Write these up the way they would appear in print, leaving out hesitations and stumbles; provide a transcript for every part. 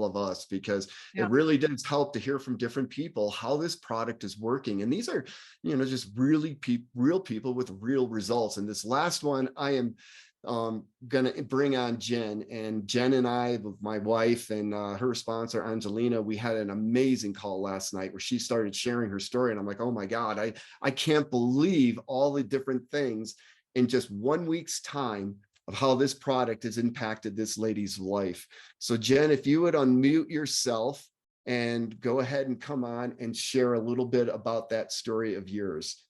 of us, because Yeah. it really does help to hear from different people how this product is working. And these are, just really real people with real results. And this last one, I am gonna bring on Jen. And Jen and I, with my wife and her sponsor Angelina, we had an amazing call last night where she started sharing her story, and I'm like, oh my God, I can't believe all the different things in just 1 week's time of how this product has impacted this lady's life. So Jen, if you would unmute yourself and go ahead and come on and share a little bit about that story of yours.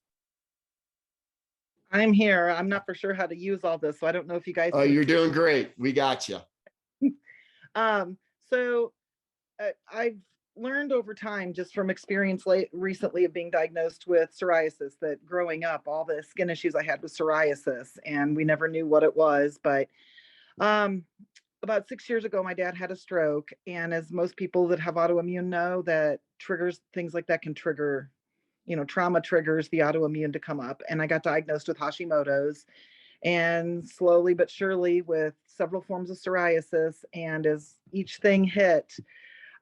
I'm here. I'm not for sure how to use all this, so I don't know if you guys Oh, can. you're doing great. We got you. So I've learned over time, just from experience recently of being diagnosed with psoriasis, that growing up, all the skin issues I had was psoriasis, and we never knew what it was. But about 6 years ago, my dad had a stroke, and as most people that have autoimmune know, that triggers things like that can trigger, trauma triggers the autoimmune to come up. And I got diagnosed with Hashimoto's, and slowly but surely with several forms of psoriasis. And as each thing hit,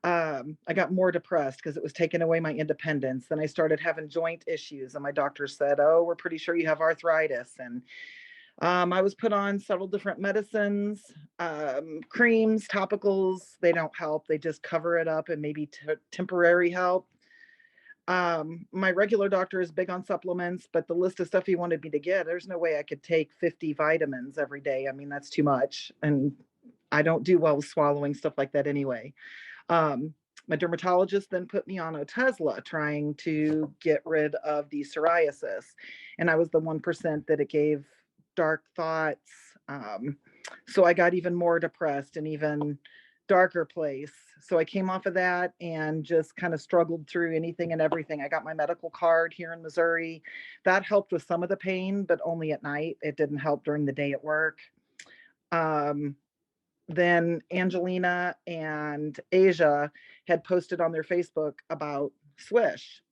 I got more depressed because it was taking away my independence. Then I started having joint issues, and my doctor said, "Oh, we're pretty sure you have arthritis." And I was put on several different medicines, creams, topicals. They don't help. They just cover it up and maybe temporary help. My regular doctor is big on supplements, but the list of stuff he wanted me to get, there's no way I could take 50 vitamins every day. I mean, that's too much. And I don't do well with swallowing stuff like that anyway. My dermatologist then put me on Otezla, trying to get rid of the psoriasis. And I was the 1% that it gave dark thoughts. So I got even more depressed and even darker place. So I came off of that and just kind of struggled through anything and everything. I got my medical card here in Missouri. That helped with some of the pain, but only at night. It didn't help during the day at work. Then Angelina and Asia had posted on their Facebook about Swish.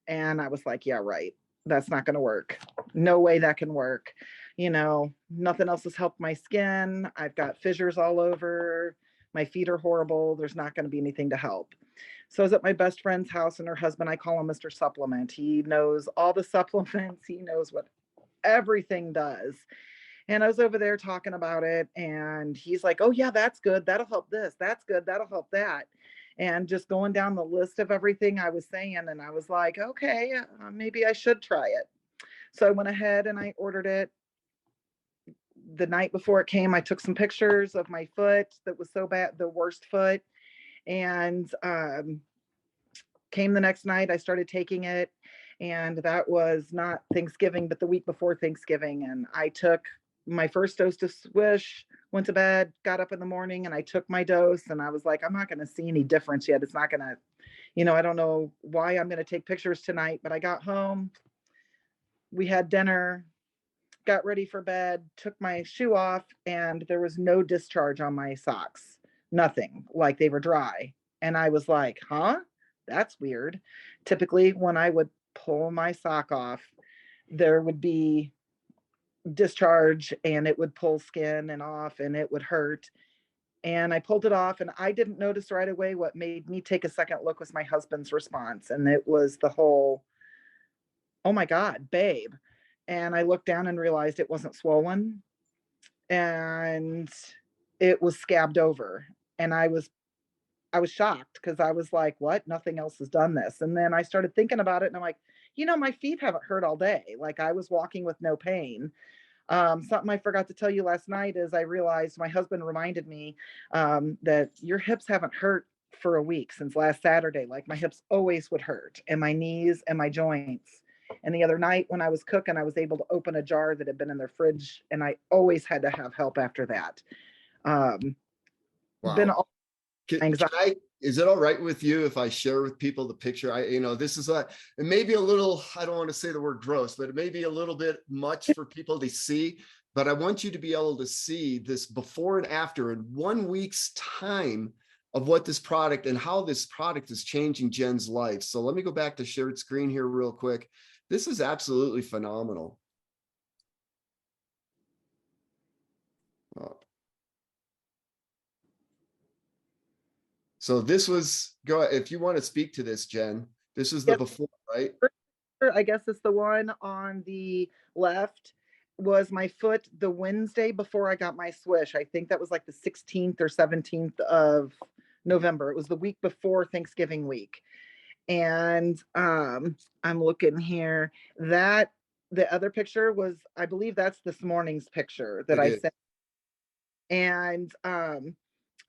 And I was like, yeah, right. That's not going to work. No way that can work. Nothing else has helped my skin. I've got fissures all over. My feet are horrible. There's not going to be anything to help. So I was at my best friend's house, and her husband, I call him Mr. Supplement. He knows all the supplements. He knows what everything does. And I was over there talking about it, and he's like, "Oh yeah, that's good. That'll help this. That's good. That'll help that." And just going down the list of everything I was saying, and I was like, "Okay, maybe I should try it." So I went ahead and I ordered it. The night before it came, I took some pictures of my foot that was so bad, the worst foot, and came the next night. I started taking it, and that was not Thanksgiving, but the week before Thanksgiving. And I took my first dose to Swish, went to bed, got up in the morning, and I took my dose, and I was like, I'm not going to see any difference yet. It's not going to, I don't know why I'm going to take pictures tonight. But I got home, we had dinner, got ready for bed, took my shoe off, and there was no discharge on my socks. Nothing, like they were dry. And I was like, huh? That's weird. Typically, when I would pull my sock off, there would be discharge, and it would pull skin and off, and it would hurt. And I pulled it off, and I didn't notice right away. What made me take a second look was my husband's response. And it was the whole, "Oh my God, babe." And I looked down and realized it wasn't swollen, and it was scabbed over. And I was shocked, because I was like, what? Nothing else has done this. And then I started thinking about it, and I'm like, my feet haven't hurt all day. Like, I was walking with no pain. Something I forgot to tell you last night is I realized, my husband reminded me, that your hips haven't hurt for a week since last Saturday. Like, my hips always would hurt, and my knees and my joints. And the other night when I was cooking, I was able to open a jar that had been in their fridge, and I always had to have help after that. Been Wow. all anxiety. Is it all right with you if I share with people the picture? This is it may be a little, I don't want to say the word gross, but it may be a little bit much for people to see, but I want you to be able to see this before and after in 1 week's time of what this product and how this product is changing Jen's life. So let me go back to shared screen here real quick. This is absolutely phenomenal. So this was, go, if you want to speak to this, Jen, this is the Yes, before, right? I guess it's the one on the left was my foot the Wednesday before I got my swish. I think that was like the 16th or 17th of November. It was the week before Thanksgiving week. And I'm looking here. That the other picture was, I believe that's this morning's picture that It I is. sent. And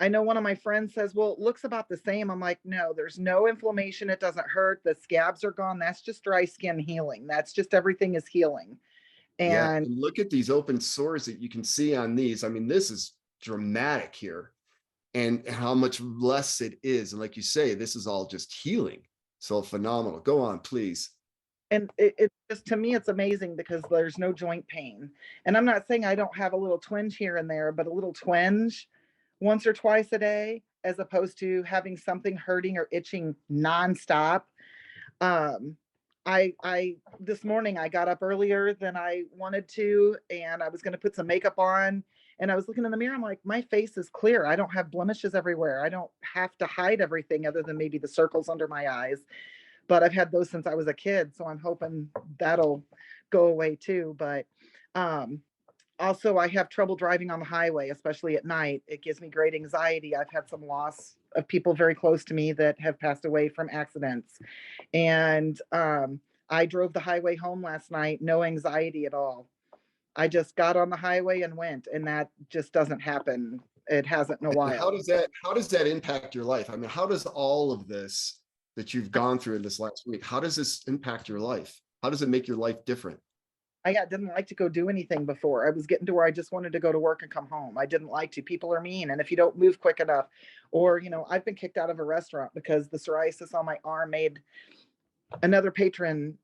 I know one of my friends says, well, it looks about the same. I'm like, no, there's no inflammation. It doesn't hurt. The scabs are gone. That's just dry skin healing. That's just everything is healing. Yeah. And And look at these open sores that you can see on these. I mean, this is dramatic here, and how much less it is. And like you say, this is all just healing. So phenomenal. Go on, please. it's just, to me, it's amazing because there's no joint pain. And I'm not saying I don't have a little twinge here and there, but a little twinge once or twice a day, as opposed to having something hurting or itching nonstop. Um, I this morning I got up earlier than I wanted to, and I was going to put some makeup on, and I was looking in the mirror. I'm like, my face is clear. I don't have blemishes everywhere. I don't have to hide everything other than maybe the circles under my eyes. But I've had those since I was a kid, so I'm hoping that'll go away too. But um, also, I have trouble driving on the highway, especially at night. It gives me great anxiety. I've had some loss of people very close to me that have passed away from accidents. And I drove the highway home last night, no anxiety at all. I just got on the highway and went, and that just doesn't happen. It hasn't in a And while. how does that impact your life? I mean, how does all of this that you've gone through in this last week, how does this impact your life? How does it make your life different? Didn't like to go do anything before. I was getting to where I just wanted to go to work and come home. I didn't like to. People are mean. And if you don't move quick enough, or, I've been kicked out of a restaurant because the psoriasis on my arm made another patron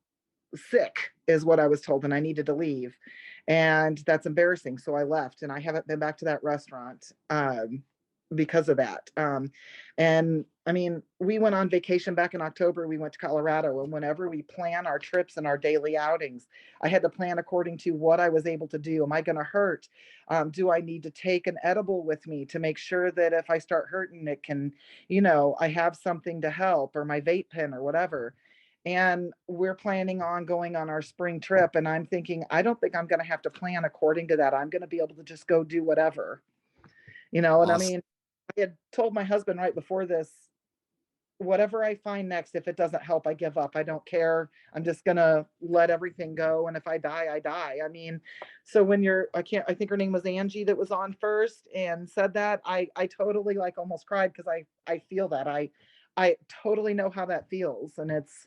sick, is what I was told, and I needed to leave. And that's embarrassing. So I left, and I haven't been back to that restaurant because of that. And I mean, we went on vacation back in October. We went to Colorado, and whenever we plan our trips and our daily outings, I had to plan according to what I was able to do. Am I going to hurt? Do I need to take an edible with me to make sure that if I start hurting, it can, I have something to help, or my vape pen or whatever. And we're planning on going on our spring trip. And I'm thinking, I don't think I'm going to have to plan according to that. I'm going to be able to just go do whatever, and I Awesome. mean, I had told my husband right before this, whatever I find next, if it doesn't help, I give up. I don't care. I'm just gonna let everything go. And if I die, I die. I mean, so when I think her name was Angie that was on first and said that, I totally like almost cried because I feel that. I totally know how that feels. And it's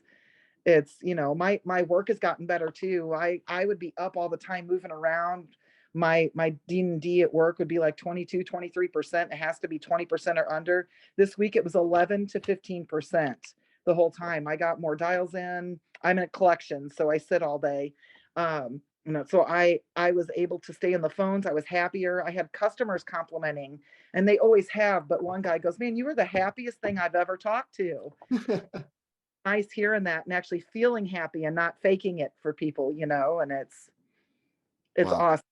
my work has gotten better too. I would be up all the time moving around. My D&D at work would be like 22-23%. It has to be 20% or under. This week it was 11 to 15% the whole time. I got more dials in. I'm in a collection, so I sit all day. So I was able to stay in the phones. I was happier. I had customers complimenting, and they always have, but one guy goes, man, you were the happiest thing I've ever talked to. Nice hearing that and actually feeling happy and not faking it for people, and it's Wow. awesome.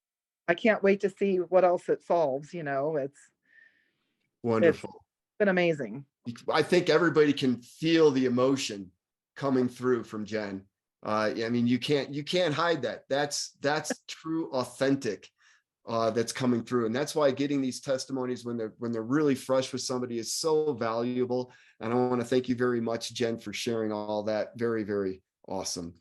I can't wait to see what else it solves. It's Wonderful. been amazing. I think everybody can feel the emotion coming through from Jen. I mean, you can't hide that. That's true, authentic. That's coming through, and that's why getting these testimonies when they're really fresh with somebody is so valuable. And I want to thank you very much, Jen, for sharing all that. Very, very awesome.